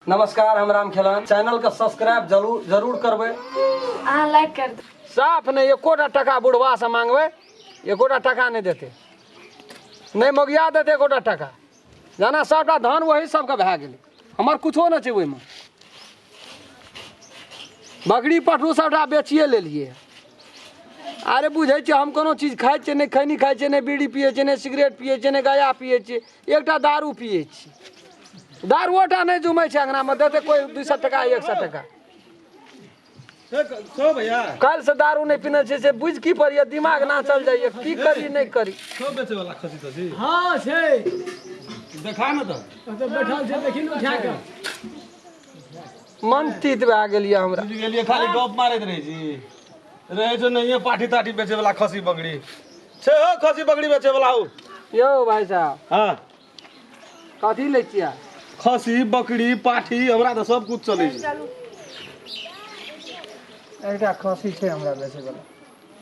नमस्कार, हम राम खेलान। चैनल का सब्सक्राइब जरूर करबे। लाइक कर दे। साफ नहीं एकोटा टका बुढ़वा से मांगबे, एकोटा टका नहीं देते, नहीं मगिया देते एकोटा टका। जाना सबटा धान वही सबके भए गेलै, हमर कुछो नहीं छै ओहिमे। बकरी पठरू सबटा बेचिए लेलिए। अरे बुझे छियै हम कोनो चीज खाइ छियै, नहीं खैनी खाइ छियै, नहीं बीड़ी पिए छियै, नहीं सिगरेट पिए छियै, नहीं गाया पिए छियै, एकटा दारू पिए छियै। दारुओटा नहीं जुमै छै अंगना में, देते कोई 200 टका 100 टका। भैया कल से दारू नहीं पीने से बुझ की पड़िए, दिमाग ना चल जाइए, की करी नहीं करी। बेचे वाला खसी तो जी हाँ छै देखा न तो बैठल छै, देखी न उठा के मन तीत भए गेलिए हमरा। गेलिए खाली गप मारैत रहे जी, रहे जो नहीं पाठी ताठी बेचे वाला खसी बकरी छे हो, खसी बकरी बेचे वाला हो। यो भाई साहब, हां कथी ले छिया? खसी बकरी पाठी हमरा तो सब कुछ चले छै। एकटा खसी छै हमरा बेचे वाला।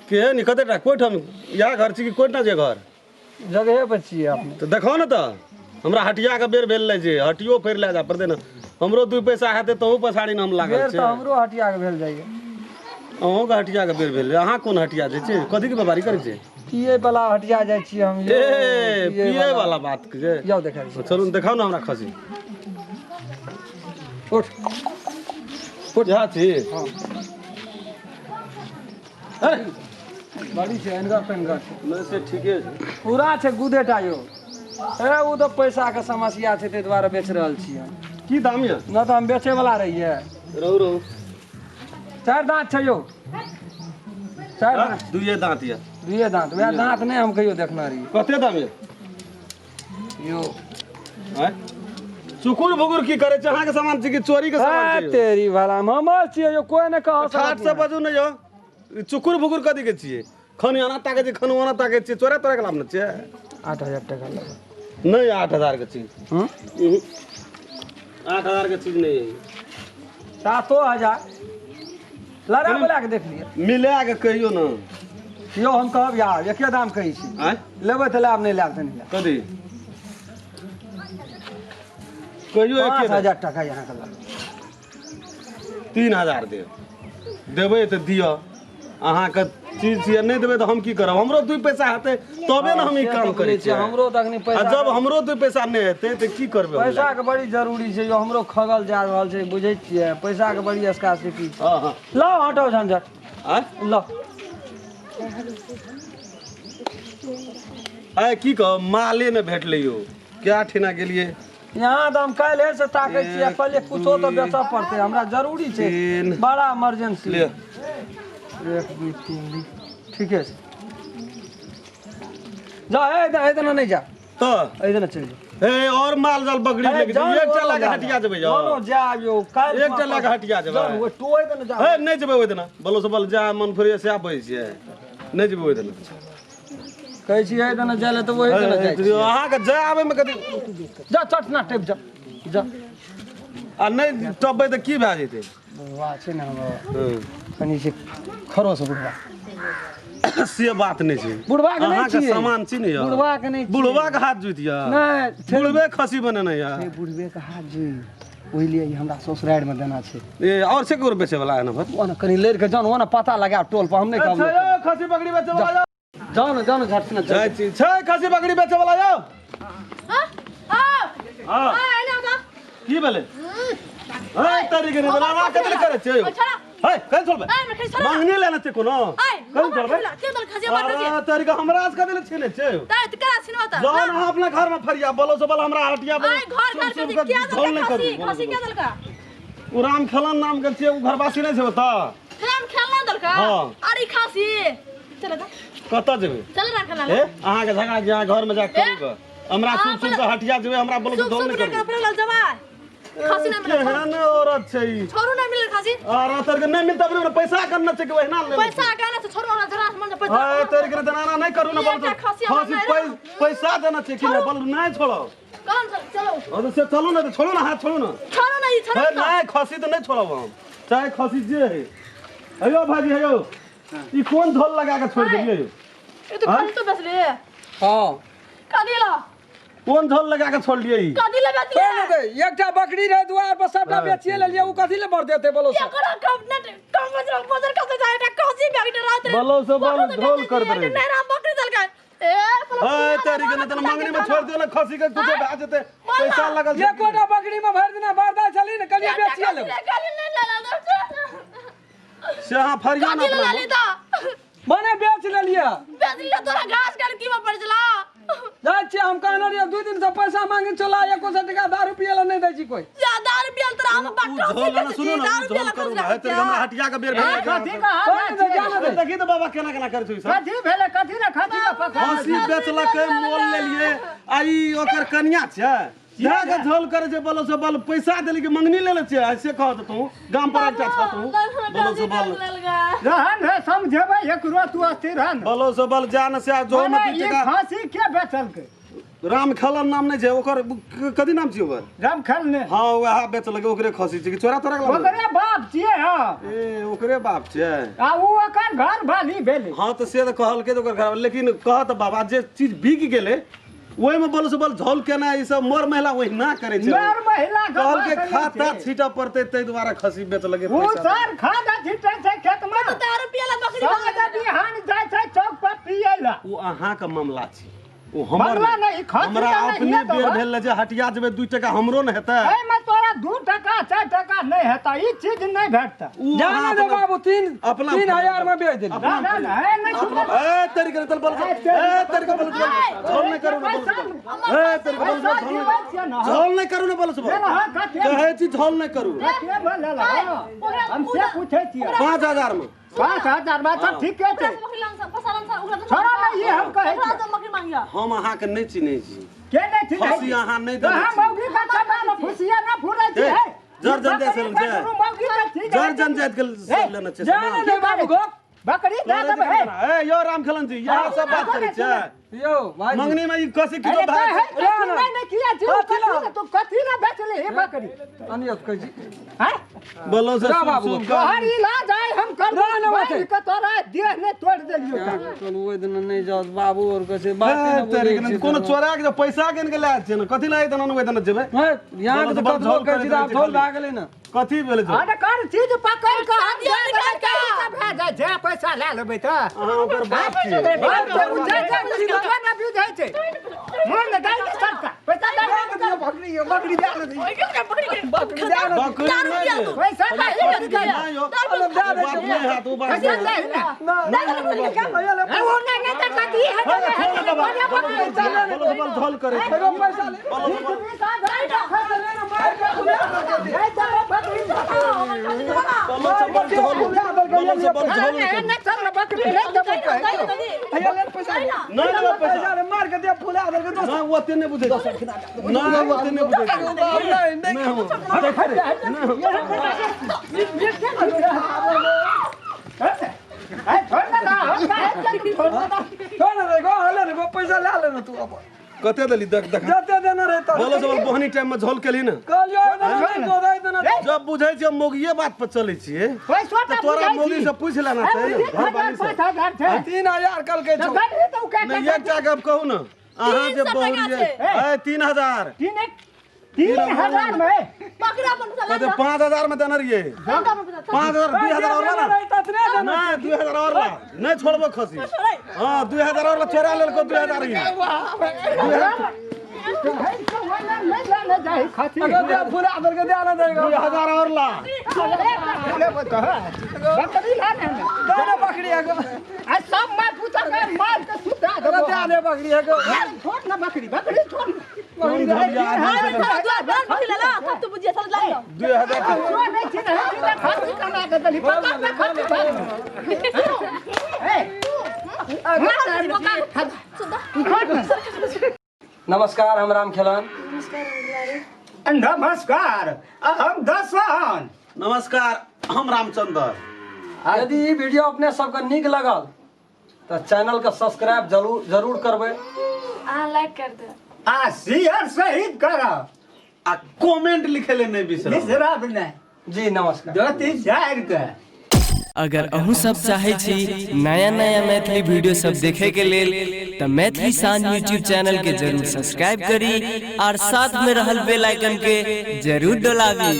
के नि कतेटा कोइ ठाम या घर छी कि कोइटा जे घर जगह पर छिए अपने तो देखो न त हमरा हटिया के बेर भेल ले जे हटियो फेर ले जा पड़ते न, हमरो 2 पैसा हेते तहु पछाड़ी न हम लागल बेर छै। तो हमरो हटिया के भेल जाइए। अहों के हटिया के बेर भेल। अहाँ कोन हटिया जे छै, कथि के व्यापारी करै छै? पिए वाला हटिया जाय छिए हम। ए पिए वाला बात के जाओ देखा छी। चलू देखाओ न हमरा खसी। उठ उठ जा छी। हां अरे बड़ी छै, इनका पेनगा छै नहीं से ठीके छै, पूरा छै गुदेटा यो। ए उ तो पैसा के समस्या छै, ते द्वारा बेच रहल छी हम। की दाम ये? न तो हम बेचे वाला रहिए। रहू रहू 4 दांत छै यो, 4 दांत, दुइये दांत ये। 2 दांत। वह दांत नहीं हम कहियो देखना रही कते दाम ये? यो। हैं चुकुर भुकुर की करे छै? अहाँ के सामान छी कि चोरी के सामान छै? तेरी वाला हमर छिए यो, कोई नहीं कह ठाट से बाजू न यो। चुकुर भुकुर कथि के छिए? खनियाना ताके छै, खनवाना ताके छै, चोरा तोरा के लाभ न छै। 8000 टका लगा। नहीं 8000 के चीज, हम्म 8000 के चीज नहीं है। 7000 लड़ा बोला के देख लिए। मिला के कहियो न। यो हम कहब यार एके दाम कही छी। हैं लेबै त लाभ नहीं लाभ त नहीं लाभ। कथि कहियो एके 5000 टका यहाँ के लाभ। 3000 दे देबै त दियो। अहाँ के चीज छियै, नहीं देबै त हम की करब? हमरो 2 पैसा हेतै तबे न हम ई काम करै छियै। हमरो तक नहीं आ पैसा। जब हमरो 2 पैसा नहीं हेतै त की करबै? पैसा के बड़ी जरूरी छै यो, हमरो खगल जा रहल छै, बुझै छियै। पैसा के बड़ी स्कार्सिटी छै। हां हां लो हटो झंझट, आ लो। आय की कह माले न भेटलै यो, क्या ठिना गेलिए। यहाँ तो हम काल्हि से ताकै छियै, पहले कुछो तो बेचऽ पड़तै, हमरा जरूरी छै, तीन। बड़ा इमरजेंसी। ले 1 2 3 ठीके छै। जा ए इधर नहीं जा, तो इधर चल जा। ए और माल जाल बकरी लेके एक चला के हटिया जेबै यो। दोनों जा यो काल्हि। एक चला के हटिया जेबै। वो टोय त न जा। ए नहीं जेबै ओइ दिना, बोलो से बोल जा मन फुरिए से आबै छियै, नहीं जेबै ओइ दिना। कहै छी ए दिन जाले त वही दिन जाइ छी। अहाँ के जाय आबै में कथि जा चटना टेप जा जा। आ नहीं टपबै त की भए जेतै? वाह छै न हम कनी से खरो से बुढ़वा। से बात नहीं छै। बुढ़वा के अहाँ नहीं के छियै। सामान छी ने यो। बुढ़वा के नहीं। बुढ़वा के हाथ जुतिया नहीं बुढ़वे खसी बनेना या। ए बुढ़वे के हाथ जी ओहि लिए हमरा ससुराल में देना छै। ए और से कोर बेचे वाला है ना भत? ओना कनी लेर के जान, ओना पता लगा टोल पर हम नहीं कहब। अच्छा खसी बकरी बेचे वाला जान झट न जाय छी छै खसी बकरी बेचे वाला यो। हां की भेले? हां तरीके ने बना कतले करे छै? हाय कल चलबे मांगने लेना छै कोनो? कल चलबे अरे तरीका हमरा से कतले छेने छै? जान अहाँ अपना घर में फरिया बोलो से बोल हमरा हटिया बोल ढोल नहीं करू। उ राम खेलन नाम के छै, उ घरवासी नहीं छै बता। हां अरे खासी चल जा, कत जेबै? चल राम खेला ए अहाँ के झगड़ा जे घर में जा करू ग हमरा सुन के हटिया जेबै, हमरा बोलो से ढोल नहीं करू। खासी ना मिले। केहन औरत छै ई? छोरू ना मिले खासी। अरे तर के नहीं मिलता बने पैसा करना छै कि वहना ले। पैसा गाना से छोरू ना जरा मन पैसा। हां तर के देना नहीं करू ना बोल। खासी पैसा देना छै कि ना बोल नहीं छोड़ो। कौन चलो और से चलो ना, तो छोड़ो ना, हाथ छोड़ो ना। छोरू ना, ये छोरू ना। नहीं खसी तो नहीं छोड़ब हम, चाहे खसी जे है। अयो भाजी अयो ई कौन धोल लगा के छोड़ दिए? ये तो खाली तो बस ले। हां काली ला कौन झोल लगा के छोड़ दिए कथी ले बेच छोड़ दे एकटा बकरी रहे द्वार पर सबटा बेचिए ले लिए उ कथी ले भर देते बोलो सब एकरा कम बजर कसे जाए ता कसी बेगट रात रे बोलो सब बोल झोल कर दे नहीं राम बकरी दल का ए तेरी के न मंगनी में छोड़ दियो ना खसी के कुछ आ जते पैसा लगल ये कोटा बकरी में भर देना बारदा चली न कलिए बेचिए ले कली नहीं ले से हां फरिया कथी ले ले ता माने बेच ले लिए बेच ले तोरा घास काट की में पड़ चला जाय छी हम कहना रे 2 दिन से पैसा मांगे चला 100 टका 10 रुपया ले नहीं दै छी कोई ज्यादा रुपया तोरा हम बकरा झोल ना सुनो ना झोल करू ना है तेरे हमरा हटिया के बेर भेल कथी का हाथ जाने दे देखी तो बाबा केना केना करे छै कथी भेले कथी रे कथी का पका खसी बेचलकै मोल ले लिए आई ओकर कन्या छै जाके झोल करे छै बोलो से बोल पैसा देली के मंगनी ले ले छै ऐसे कहत तू गांव पर एकटा छ तू बोलो से बोल रहन है समझेबे एकरो तू स्थिर रहन बोलो से बोल जान से जो मने मत ये टका फांसी के बेचल के राम खलन नाम नै छै ओकर कथि नाम छै ओकर राम खल ने हां वह बेचलकै ओकरे खसी छै कि चोरा तोरा के ओकरे बाप छिए हां ए ओकरे बाप छै आ उ ओकर घर वाली भेले हां तो से तो कहलकै तो ओकर घर लेकिन कहत बाबा जे चीज बिक गेलै ओइ में बोलो से बोल झोल केना ई सब मोर महिला ओहि ना करे छै मर महिला का कहलकै खाता छीटा पड़तै तै दुआरे खसी बेचलकै उ पैसा सर खादा छिटै छै खेत में 10 रुपया ला बकरी सादा बिहान जाय छै चौक पर पियला ओ अहाँ के मामला छै ओ हमर मामला नहीं, खसी हमरा का नहीं अपने है तो बेर बा। भेल जे हटिया जेबै 2 टका हमरो न हेतै ए में तोरा 2 टका 4 टका नहीं हेता ई चीज नहीं भेटता उ जाने अहाँ दे अपना- बाबू 3 अपना- 3000 में बेच दे ना ना ना ए नहीं सुन ए तेरी के तल बोल ए तेरी के बोल झोल नहीं करू ना बोल ए तेरी के बोल पैसा झोल जीवन से ना झोल नहीं करू ना बोल ना ना कथे कहे छी झोल नहीं करू कथे बोलेला हमसे पूछे छिए 5000 में 5000 में सब ठीक है छै बकरी लांग सा पसारन सा उगला छोड़ा नहीं ये हम कहे थोड़ा तो बकरी मांगिया हम अहाँ के नहीं चिन्है छी के नहीं ठीक खसी अहाँ नहीं देबै हम मौगी का कटा न फुसिया न फुरै छै ए, जर जन जैसे लोग छै। मौगी का ठीक जर जन जात के सब लेना छै जाने दे बाबू गो बकरी दे देबै ए यो राम खलन जी यहाँ सब बात करे छै यो भाई मंगनी में ई कसी किलो अरे भाई है नहीं किया जी तू कथी ना बेचले हे बकरी अनियत कह जी हैं बोलो से जा बाबू। तोहर इलाज है हम कर ना, ना, बात है। के तोरा देह ने तोड़ देलियो का चल ओइ दिन नहीं जाओ बाबू और कैसे बात तेरी के कोनो चोरा के पैसा केन के लाय छै न कथि लाय तन ओइ दिन जेबै यहाँ के तो बोलो से कतलो झोल कर छी करे आप झोल भाग गेलै ना कथि भेलै जो अरे कर चीज पकड़ के हम दिया दे निकाल के। सब है जे पैसा ले लेबै त अहाँ ओकर बाप छी बाप से उठै छै किलो ना बुझै छै मन दे दे सरका पैसा दे बकरी बकरी दे दे ओए के बकरी के बकरी दे दे बकरी नहीं दे पैसा दे नहीं यो बात नहीं है तू बात पैसा नहीं दे ना ना ना वो नहीं तो कथी है बोलो से बोल झोल करे तेरो पैसा ले बोलो से बोल झोल बोलो से बोल झोल भैया ले पैसा नहीं ले पैसा पैसा ले मार के दे फुला दे के दोस्त ना वो तेने बुझे ना वो तेने बुझे नहीं छोड़ दे गो हले रे गो पैसा ले ले तू अब कते दली देख देख जते देना रे तो बोलो से बोल बहनी टाइम में झोल केली ना कल यो ना तो दे देना जब बुझै छै मोगिए बात पर चलै छिए तो तोरा मोगी से पूछ लेना चाहिए घर वाली से 3000 कल के छौ नहीं एक टा गप कहू ना अहाँ जे 300 बहुरिए ए 3000 3000 में बकरा अपन कते 5000 में देना रहिए 5000 2000 और ला नहीं ततने देना ना 2000 और ला नहीं छोड़बो खसी हां 2000 और ला चोरा लेलको 2000 ही अगर दे फुला दे के दे ना देगा 2000 और ला देना बकरी है गो अगर दे बकरी है गो कौन झोलिया आदमी से बकरी ले ला सब तू बुझिए चल ला 2000 नमस्कार हम राम खेलान नमस्कार हम दसवान नमस्कार हम रामचंद्र यदि ई वीडियो अपने सबके नीक लगल तो चैनल के सब्सक्राइब जरूर करबै आ लाइक कर दे आ शेयर सहित करब आ कमेंट लिखे ले नहीं बिसरब बिसरब नहीं जी नमस्कार 2 3 4 के अगर अहू सब चाहे छी नया नया मैथिली वीडियो सब देखे के लेल तो मैथिली साँझ यूट्यूब चैनल के जरूर सब्सक्राइब करी और साथ में रहल बेल आइकन के जरूर दबावी।